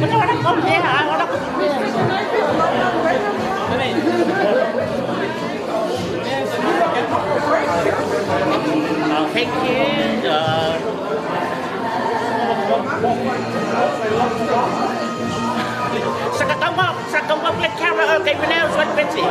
Nó không dễ hả? Nó không dễ thank you. Sa công bốc lên karaoke với nhau xuân bên chị.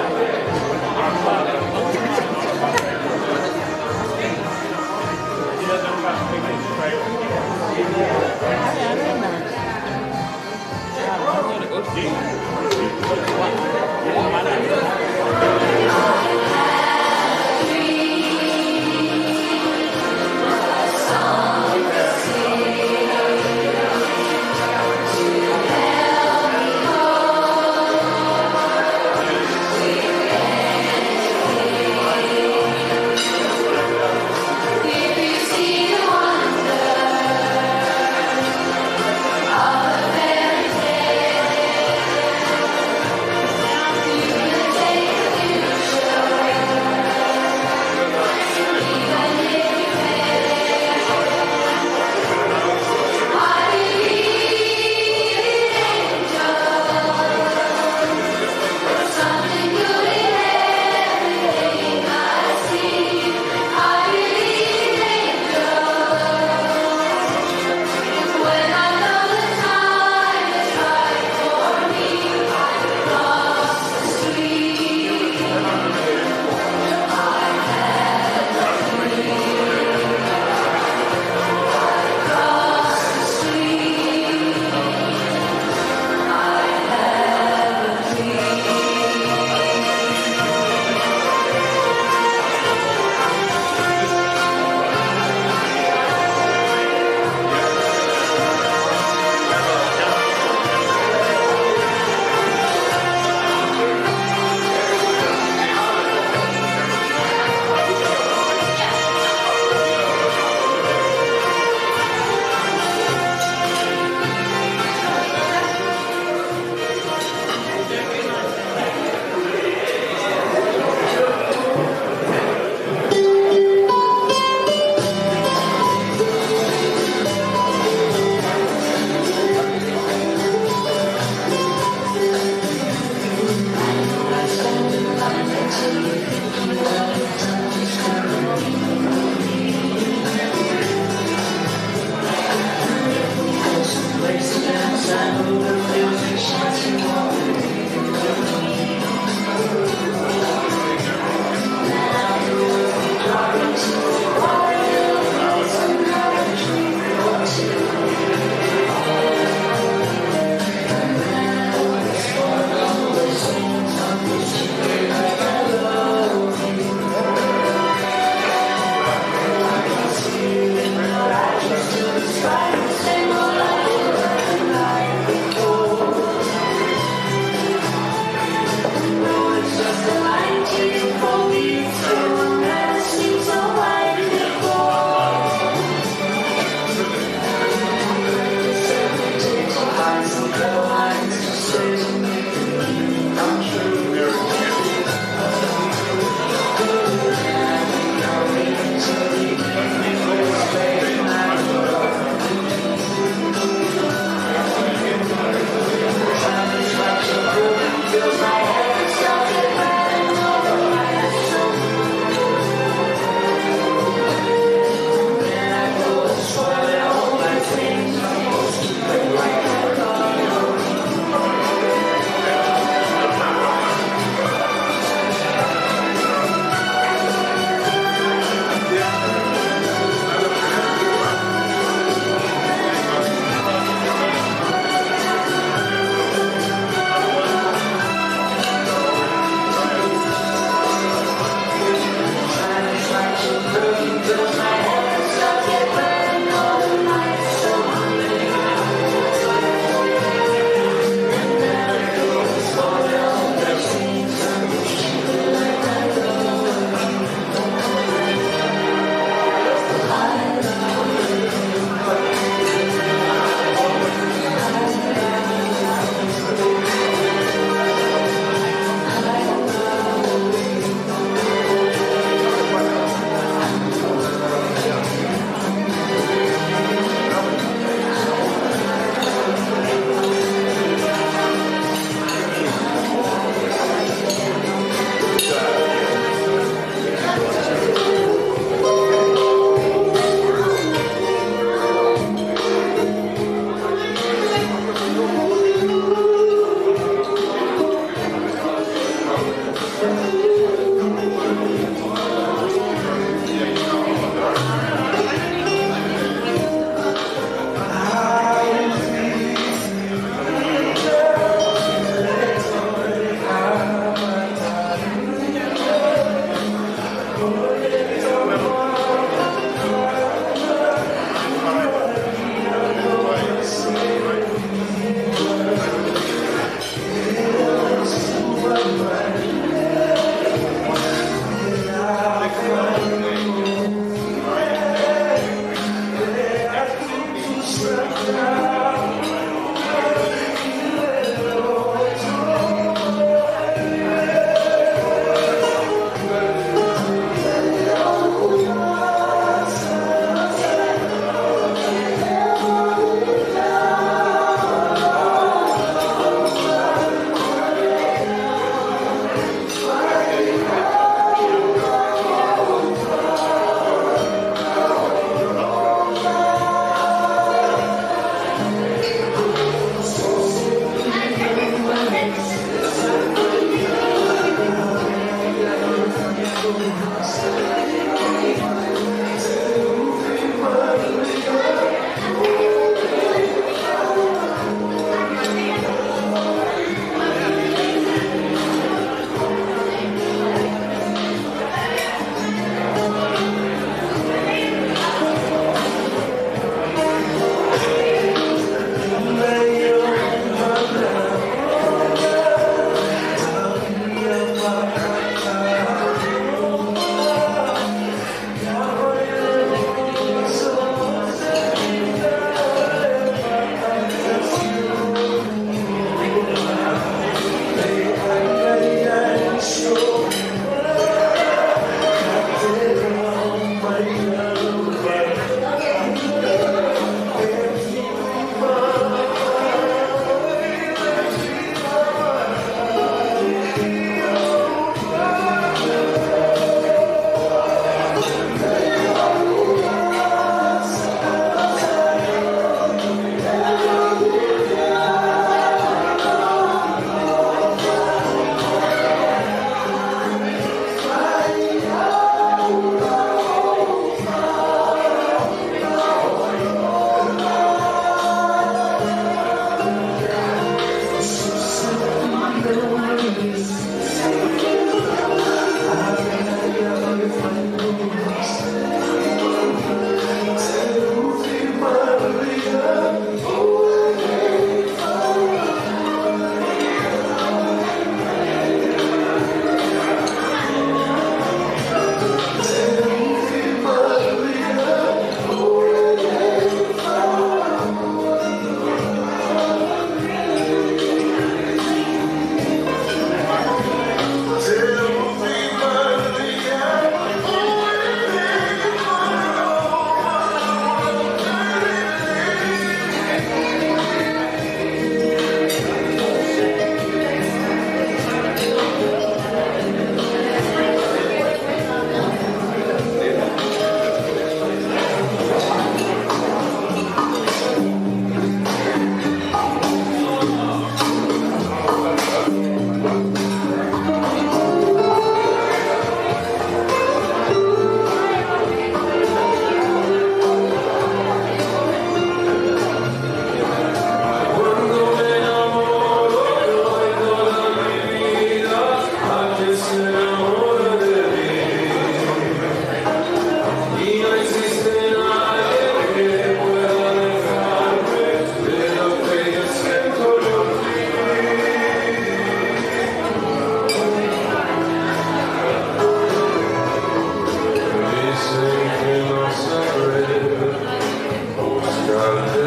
Thank you.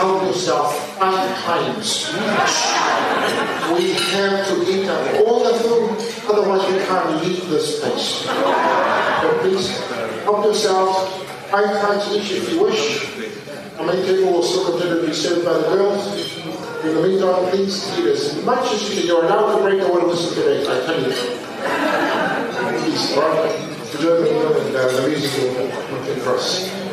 help yourself 5 times each. We have to eat up all the food, otherwise we can't leave this place. So please help yourself 5 times each if you wish. Our main table will still continue to be served by the girls. In the meantime, please eat as much as you can. You're allowed to break the water whistle today, I tell you. Please, all right? Enjoy the meal and the music will take for us.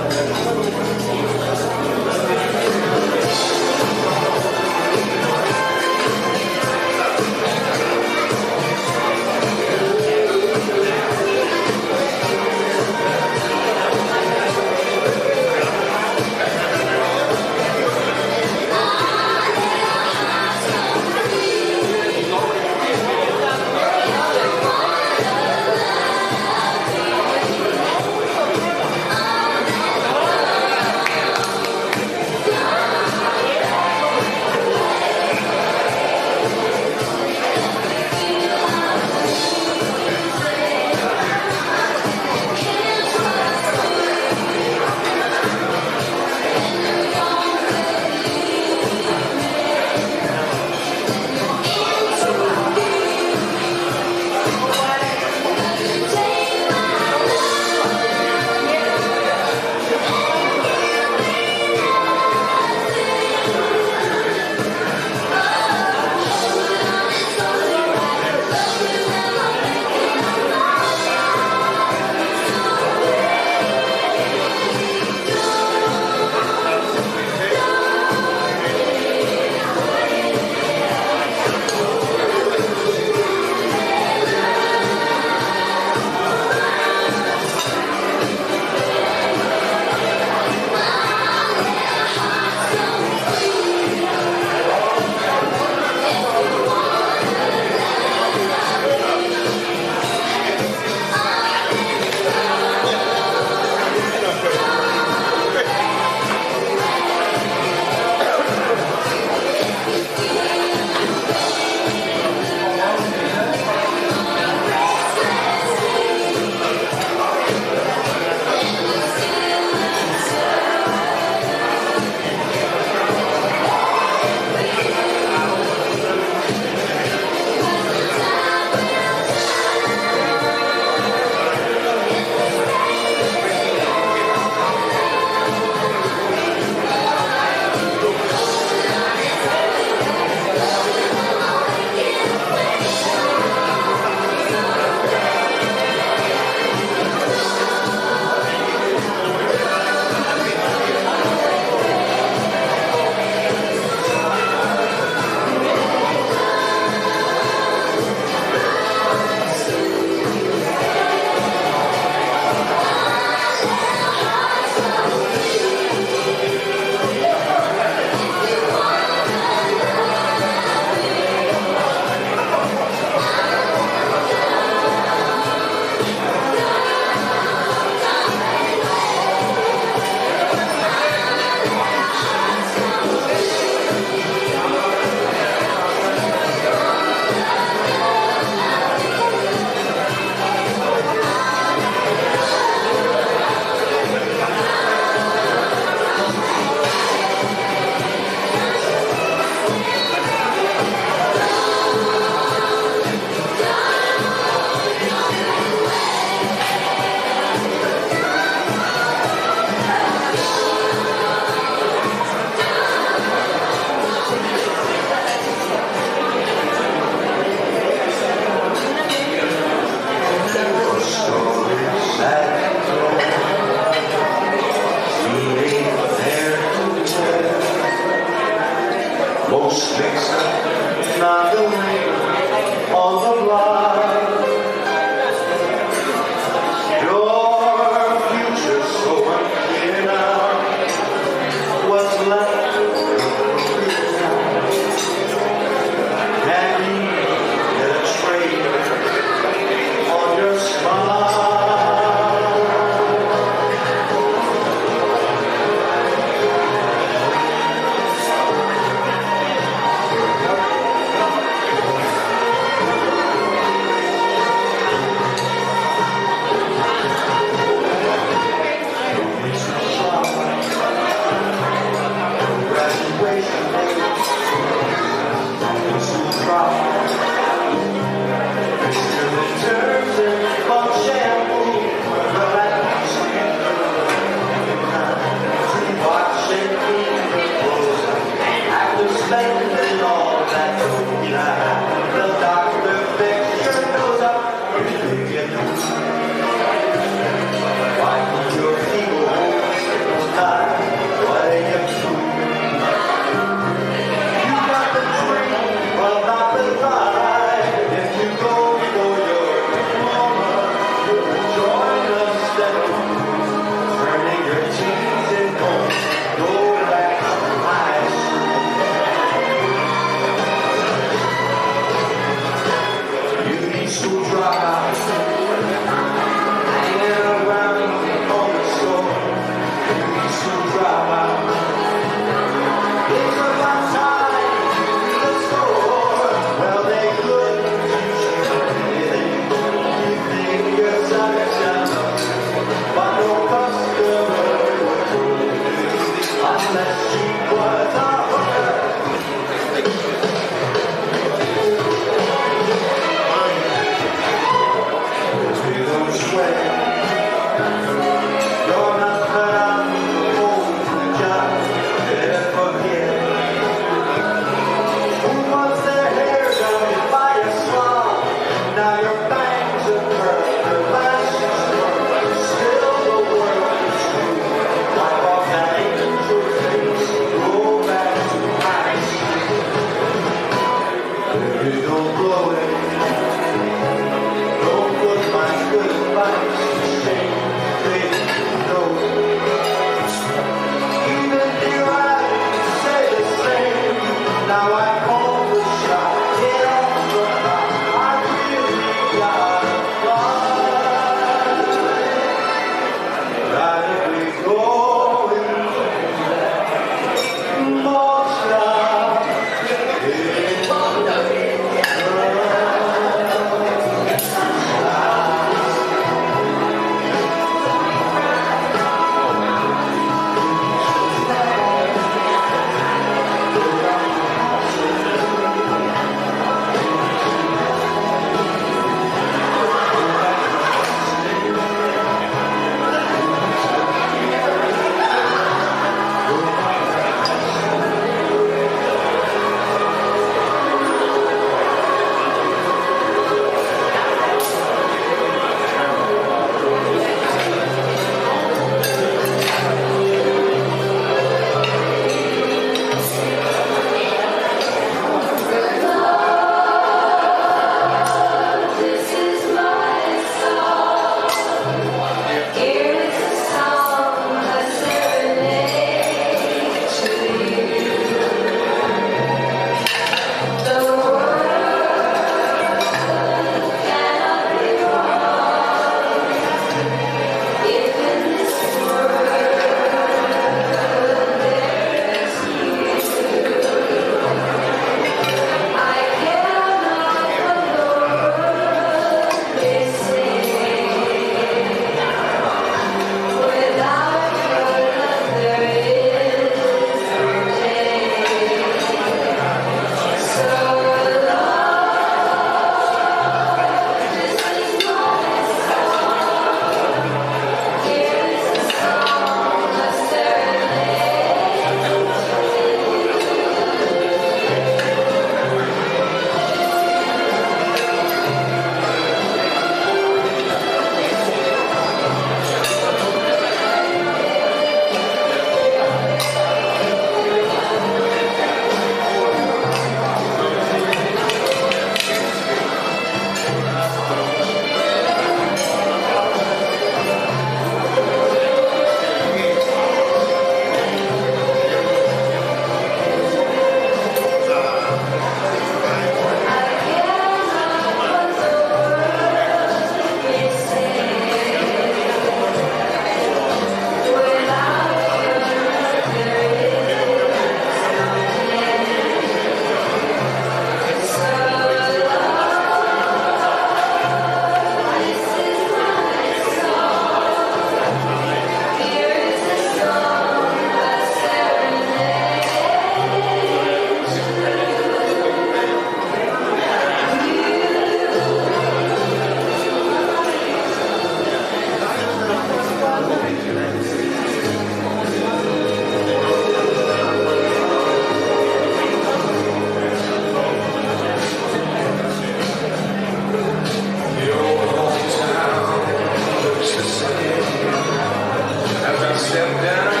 step down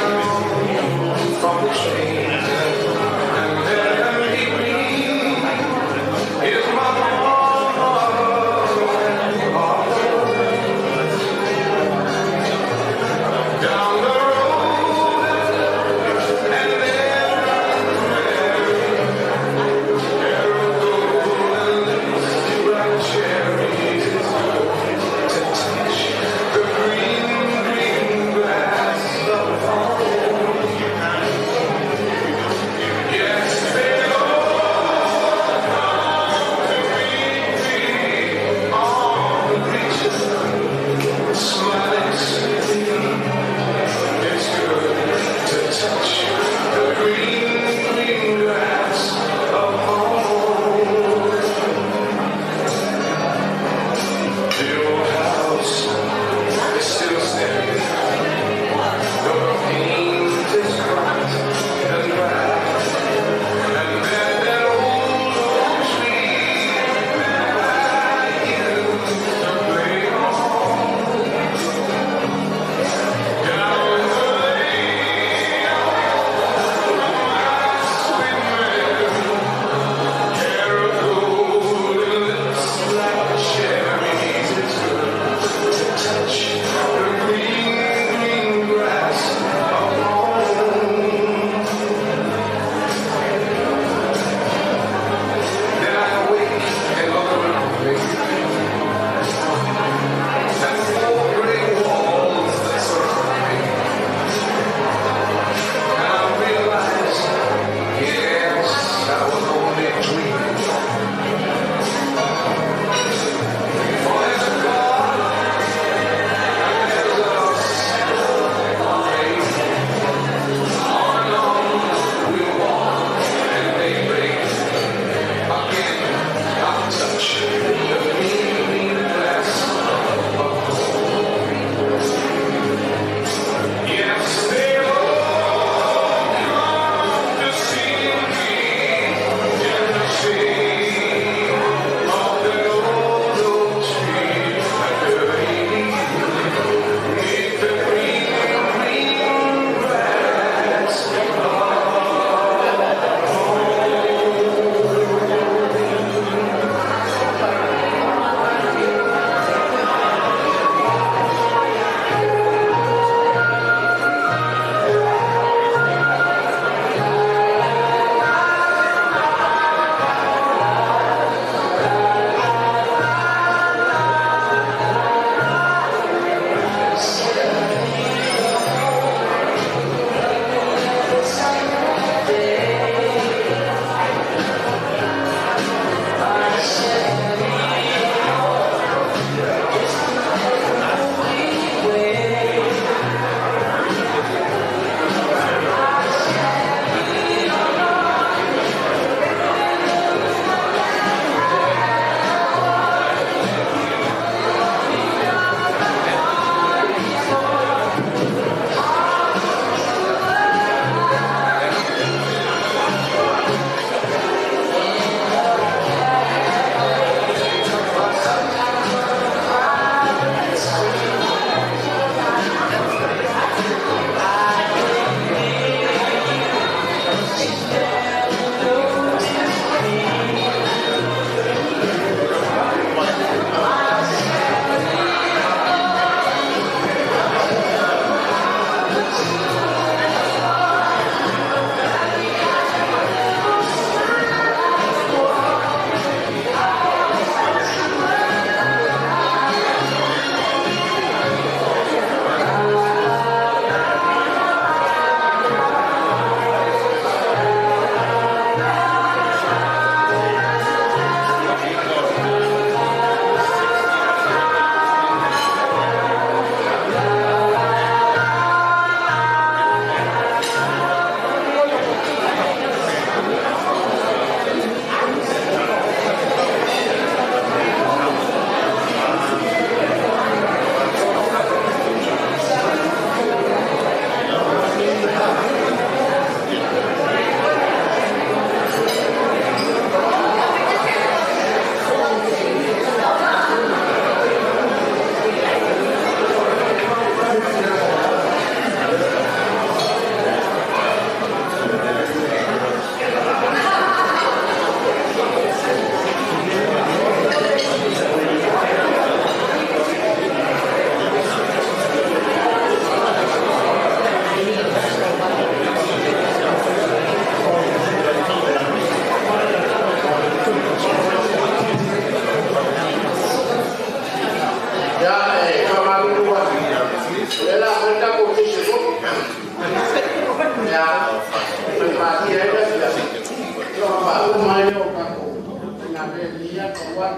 from the train, and there meet me is my down the road, and there are cherries to touch the green, green grass of the farm.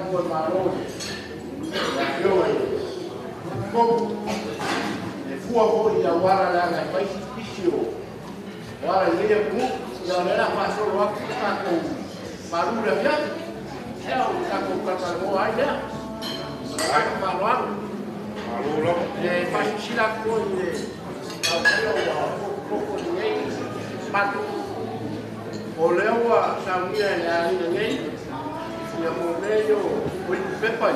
buat malu. Yo, kau fua boleh jawara lah, ngai pisio. Wara dia pun, yang ada masuk waktu aku baru dah ya. Saya aku kata mau aja. Aku malu. Malu lah. Pas silap pun kalau pokok ni batu. Oleh awak sambil yang ini, yang boleh yo boleh bepai.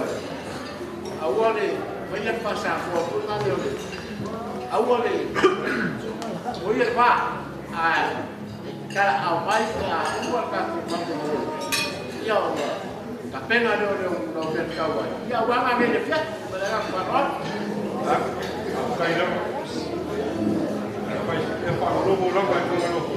Awal ni banyak pasal pun nanti ni. Awal ni boleh pak. Kalau awal awal kaki macam tu, ya Allah. Tapi ada orang orang kawan. Ya awal ada dia, mereka barat. Kaya lang. Kaya pang-lobo lang, kaya pang-lobo.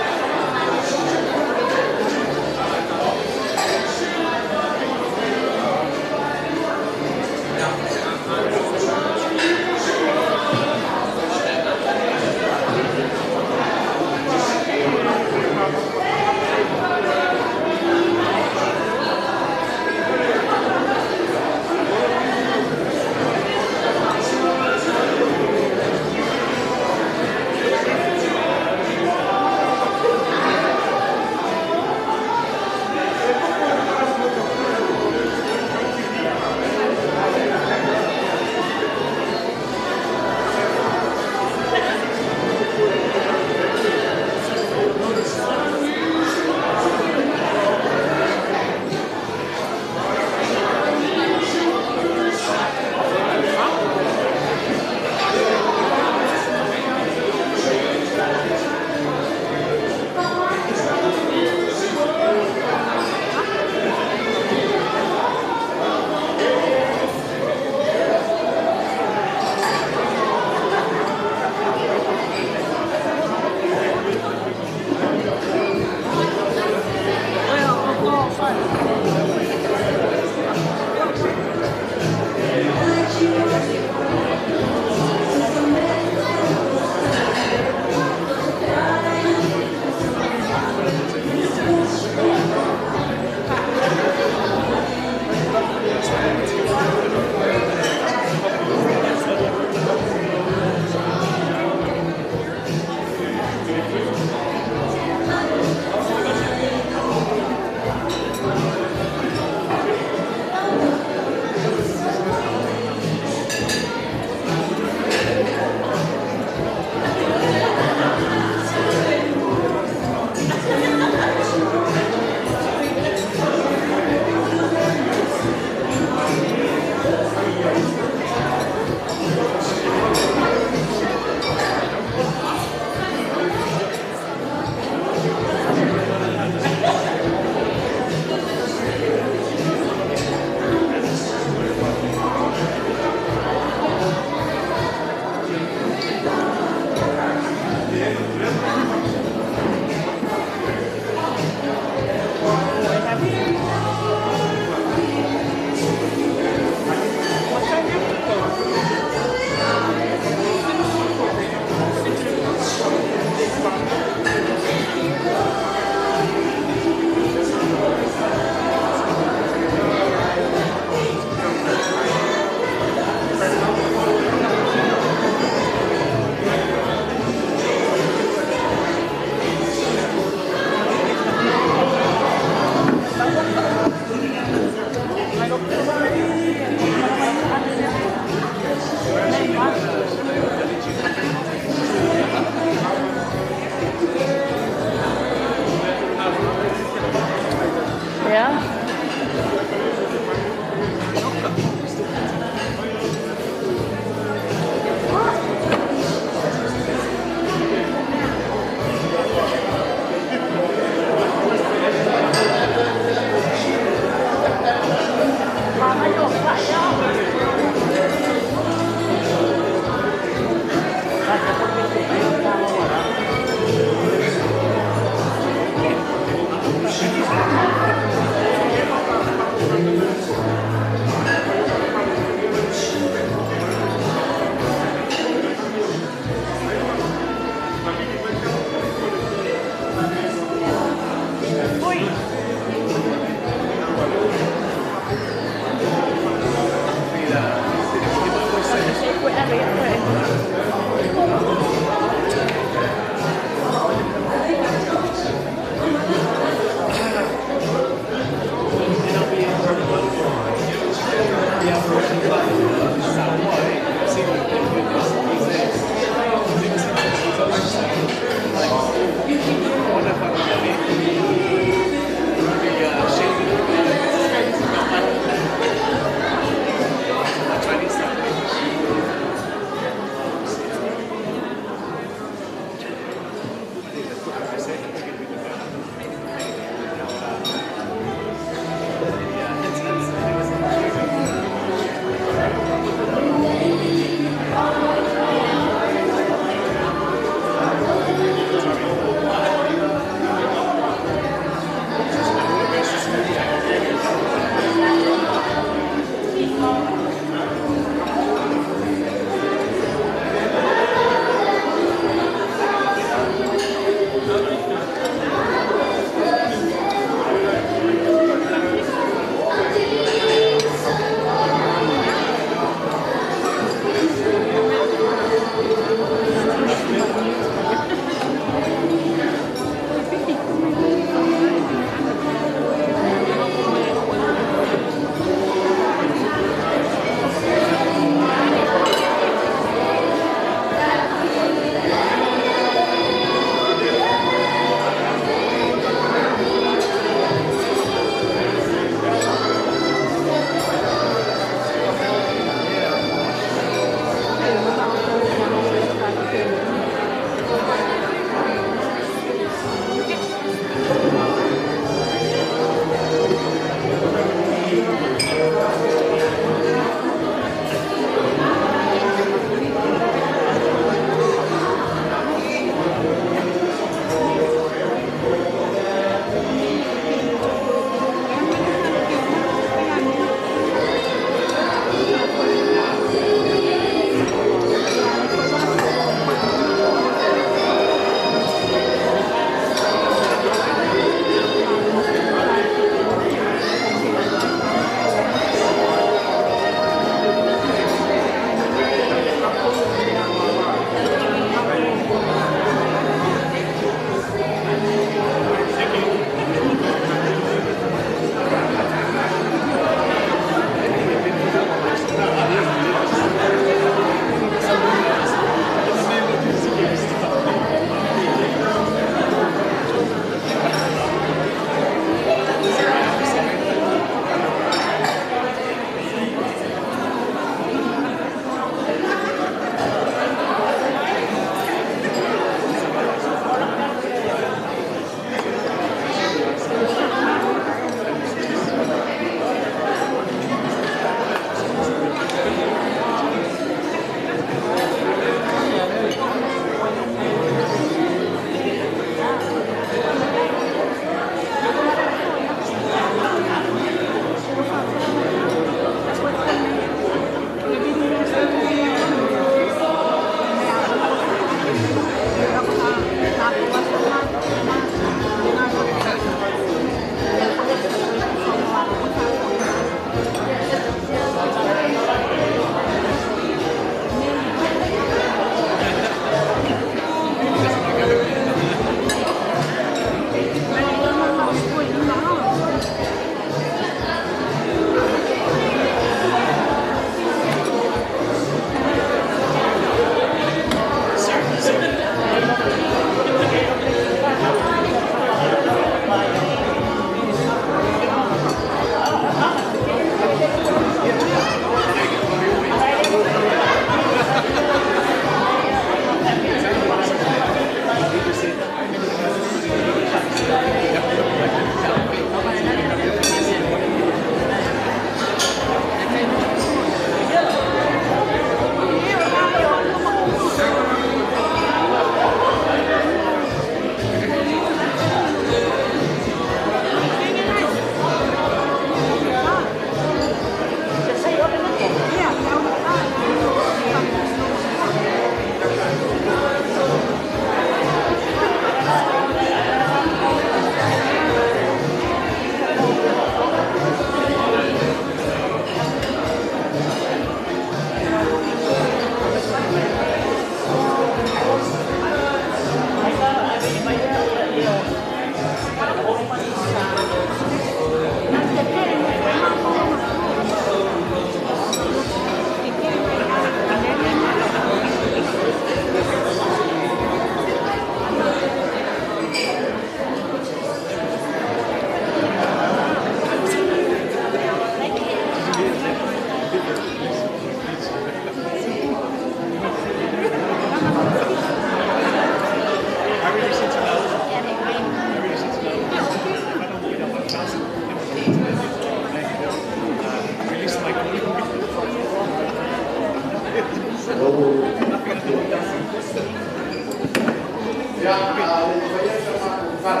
Ya, saya sama bukan.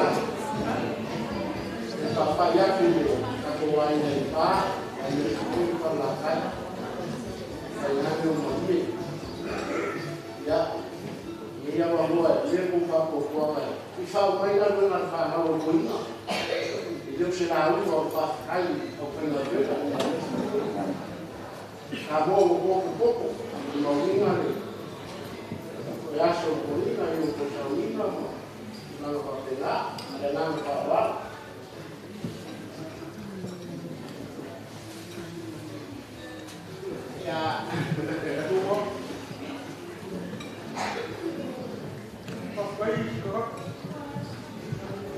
Apa ya video? Aku wajib pak, ini aku perlahan. Saya hanya mesti. Ya, dia membuat dia buka buka. Isau mereka dengan faham punya. Itu selalu berpakai apa yang kamu buku mengingat ya sebenarnya yang terjadi lalu pada ada nama bahwa ya itu Papai gerak,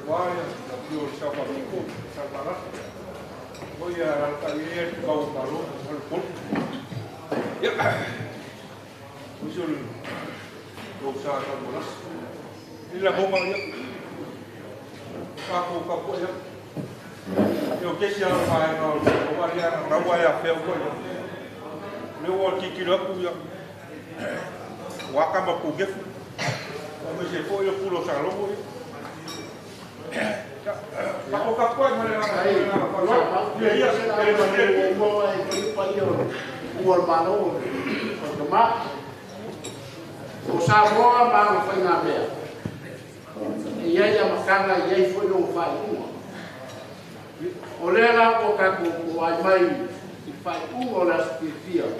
wah, tapi siapa ikut saudara? Oh ya, kalian kau tahu telepon. Ya, usul dosa kamu. Inilah rumah ya. Kaku ya. Yo kesi yang main kalau rumah yang rawa ya feel kau ya. Lewat kikir aku ya. Wakam aku gef. Kami sepo ya pulau Salomo ya. Aku kapuan mana dia sedang membawa itu buat malu, cuma usaha semua baru pengambil. Ia yang makan ia pun umpai. Oleh apa kaku buat mai umpai oleh spesial.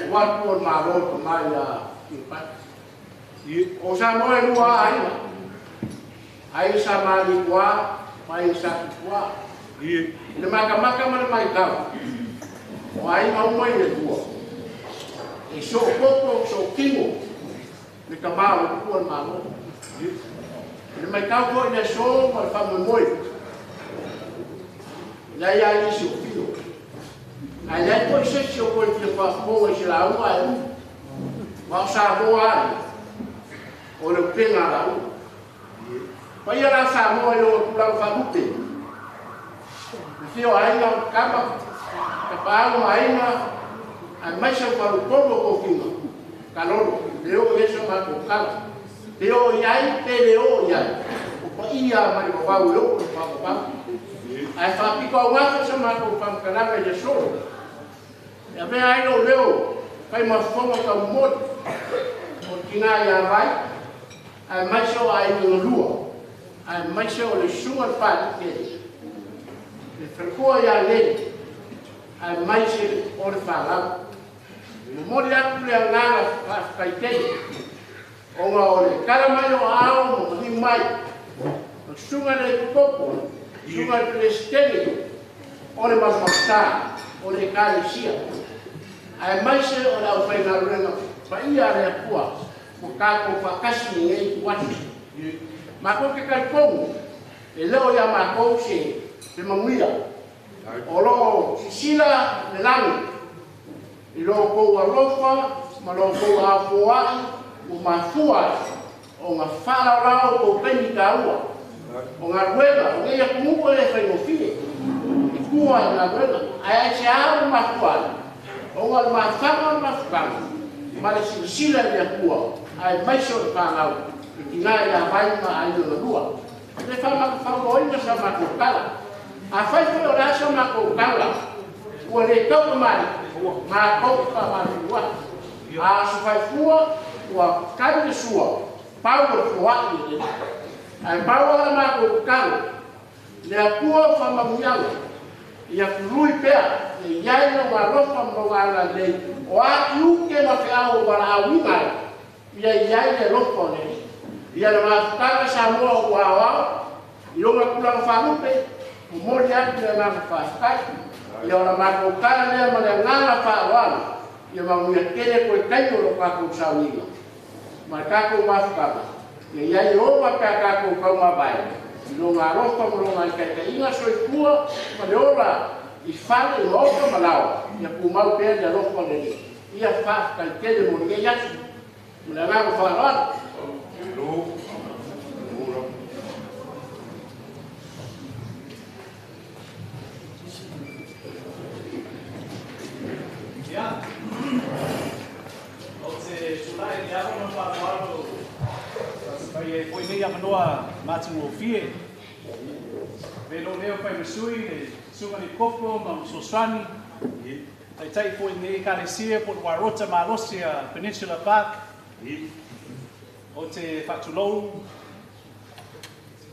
Buat pun malu kemana umpai. Usaha semua dua air. Air sama di kuah, air satu kuah. Ini makan mana mai kau. Air mau mai ni kuah. Isu pokok, isu kimo. Ni kembali kuah malu. Ini mai kau kuah ni so, mai kamu moi. Naya isu kilo. Naya kuah isu kuah ni kuah silau air. Masa kuah. Oleh pengalau. Paya rasa mo yo pulang fabuti. Sio ainga kama kapalo ainga ai mais eu falo como pouquinho. Calor, deu isso mais com calma. Deu iai, deu iai. O paia mai ko pau yo ko pau. Ai fa pico agua sama ko pam canal de solo. Ya ve ai lo leo. Kai mas como ka mod. Porque na ya vai. Ai mais eu ai no lua. Ai mai se o le sunga pa ke le ferkoa ya le ai mai se o le fala mo le atu le ngala pa kai o nga o le kala mai o ao mo ni mai o sunga le popo sunga le stene o le masmasa o le kale sia ai mai se o la o fa na renga pa ia le kua o ka ko fa kasi ni wati Mako ke kalpong, leo ya mako se manguia. Olo sila le langi. Ilo ko alofa, malo ko afuai, o mafua, o ngafala rao ko peni kaua. O ngaruela, o ngeia kumuko le fai no fie. Ikua ngaruela, ai se au mafua. O ngal mafama mafama. Male sila le kua, ai mai so pangau. Tinggal yang baik mah ayo dua. Lepas mak favorit sama kukala. Apa itu orang sama kukala? Boleh kau kemana? Makau kemana dua? Supaya kuat, kuat kan semua. Power kuat ini. Power mak kukala. Dia kuat sama muyang. Ia lui pea. Ia yang marof mengalah lei. Wah yuke nak kau berawingan. Ia yang rokok ni. Ia nama kata semua wawa, ia nak pulang falupe, kemudian dia nak faskai, ia orang nak bukan dia mendengar fawan, ia mau mengkene kau kayu lupa kau sawiga, maka kau maafkan, ia ia maka kau kau mabai, ia ngaroh kau melongan kata ingat soal kuah, melora, ifal ia kau malau, ia kau mau pergi roh kau ini, ia faskai kene mungkin mendengar fawan. Ya, o se sudah ya no para algo, sebagai poin te ia manoa mātungo fie. Velo leo pai masui, le sunga ni kopo, ma soswani. Tai tai po i nei kalesia po Wairota Malosi a Peninsula Park. O te whatulou.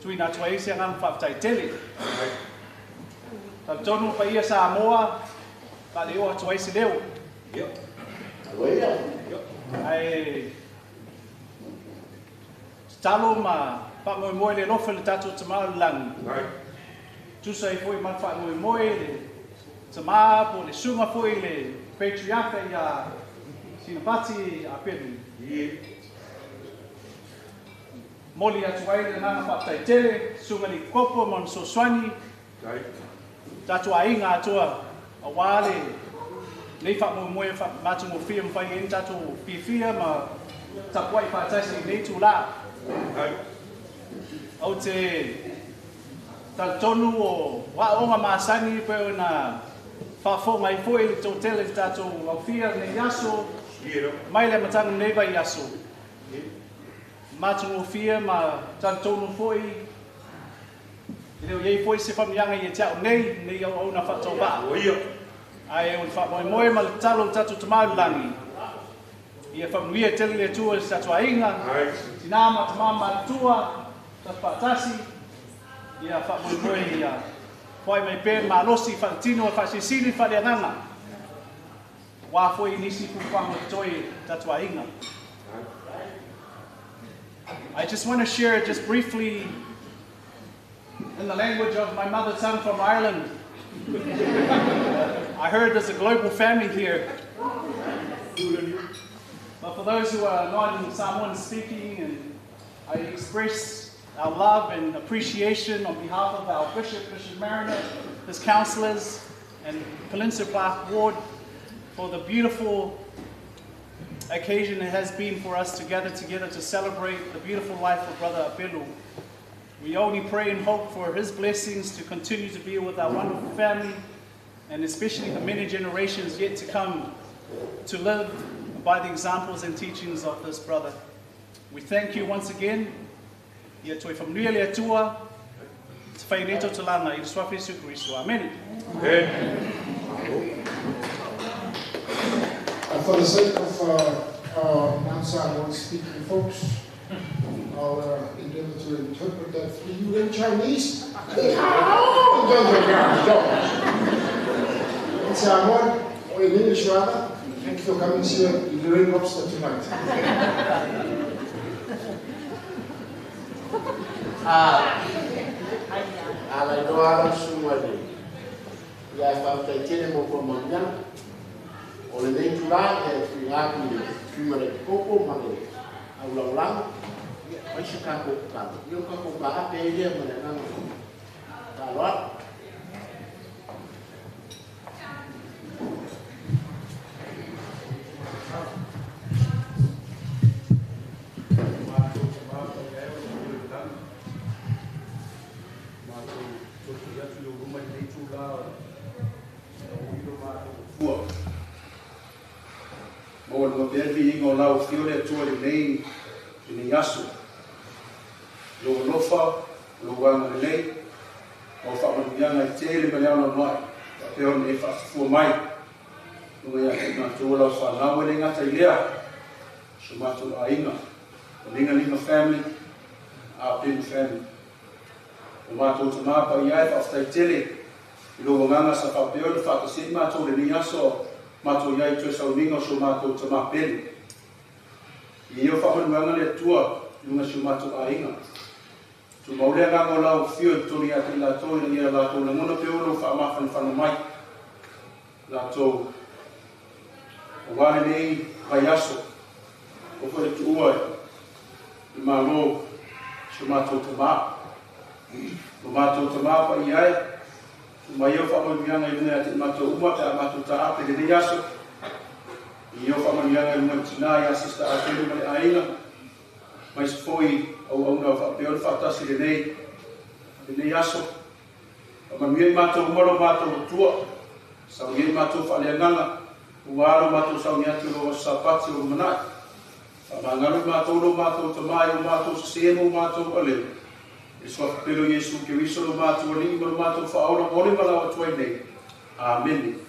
Tui nā tua isi angang whaptai tele. Tonu pa ia Samoa, pa leo a tua isi leo. Ai talo ma pa moe moe le lofa le tatu tamau langi. Tusa i foi man fa moe moe le tama po le sunga foi le patriarcha ia Sinapati a Peru. Moli atu ai le nanga whaptai tele, sunga ni kopo man Soswani. Tatu ainga atua a wale nei wha moe mātungo fia mwhai en tatu fia ma tapuai whātaisi nei tū la. Au te tonu o waonga māsangi peo na whawhonga i fwoi le tō tele tatu au fia nei yaso mai le matanga nei vai yaso. Mātungo fia ma tonu fwoi Leo yei foi se whamianga i e te au nei au na whatau waa. Ai o wha moe ma le talo tatu tamau langi. I e whamuia tele le tua se tatu ainga. Tinama tamama tua, tatu patasi. I a wha moe i a whai mai pēr ma losi whatino e whasisini whareanganga. Wā foi nisi puwhango toi tatu ainga. I just want to share just briefly in the language of my mother tongue from Ireland. I heard there's a global family here. But for those who are not in Samoan speaking, and I express our love and appreciation on behalf of our Bishop Mariner, his councillors, and Peninsula Park Ward for the beautiful occasion it has been for us to gather together to celebrate the beautiful life of Brother Apelu. We only pray and hope for his blessings to continue to be with our wonderful family, and especially the many generations yet to come to live by the examples and teachings of this brother. We thank you once again. Ia toi whamnuia lea tua, te whaireto te lana, i swafi Jesu Christo. Amen. For the sake of non-Samoan speaking folks, I'll endeavor to interpret that for you in Chinese. In Samoan, or in English rather, thank you for coming here in the Rain Lobster tonight. Ala doa semua ni. Ya sampai kini mau pemanjang. Oleh itu lah, saya cuma koko mana, ulang-ulang. Masih kakak kan, yung kakak bahas dia mana kalau mau berbi ngolau fiore tua nei ini yasu lo lofa lo wang lei o fa man yang ai tele me leona mai te on e fa fu mai no ia na tu lo fa na we nga tai lea so ma tu ainga linga family a pin family o ma tu ma pa ia fa sta tele lo nga sa fa pe o fa to si ma tu le ni aso ma tu ia tu sa linga so ma tu ma pen io fa man nga le tua lunga so ma tu ainga tu mau le nga ngolau fio tu ni ati la to ni la to na ngona pe o fa ma fa mai la to o wa nei vai aso o foi tu ua ma lo so ma to ma pa ia ma io fa mo bianga i ne ati ma to uma ta ma to ta ape de yaso io fa mo bianga i mo tina ya sista ape de aina mas foi o na fa pe o fa ta si de nei yaso ma mi ma to mo ma to tua sa mi ma to fa le nganga uaro ma to sa mi ati o sapati o mana Mangalo mātou lo mātou tamai o mātou sasemo mātou ale. E soa pelo Yesu ke wiso lo mātou ali ma lo mātou whaola mole malawa tuai nei. Amen.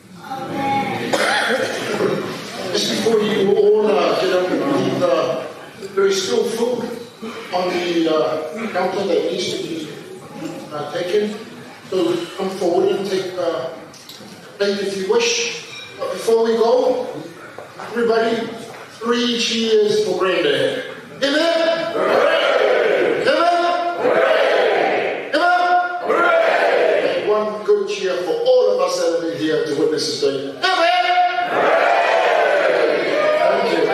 Just before you all get up and leave, there is still food on the counter that needs to be taken. So come forward and take a plate if you wish. But before we go, everybody, 3 cheers for Granddad. Amen? Hooray! Amen? Hooray! Amen? Hooray! And one good cheer for all of us that have been here to witness this day. Amen? Hooray! Thank you.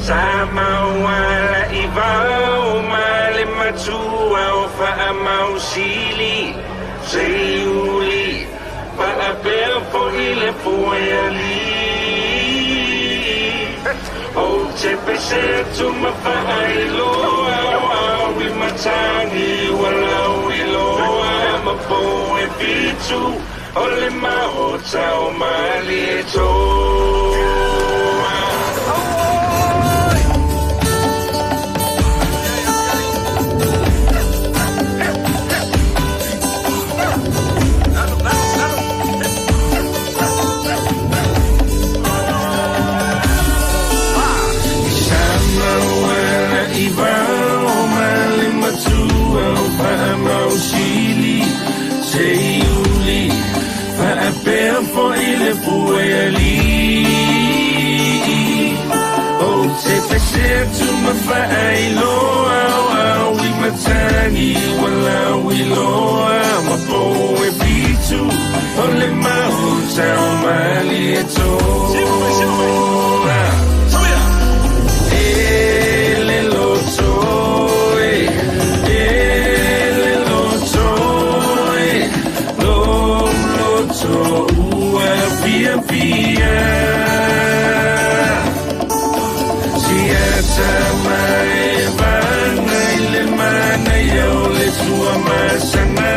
Samawala ibao male matua o fa'a mausili Seiuli fa'a pea fo ile fuayali O te pese tu mafa'a iloa Wawi matangi walau iloa Mapo e vitu ole maota o mali e toa Seiuli fa'apea fo ile fueli O te pesea tu mafa'a iloa Awi matangi walau iloa Mapo e vitu ole mahuta o mali e toa Ele lotoe Ele lotoe So via via Siata mai vana ile mana yo le sua masana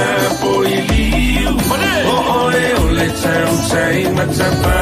a poiliu o le tau tai matapa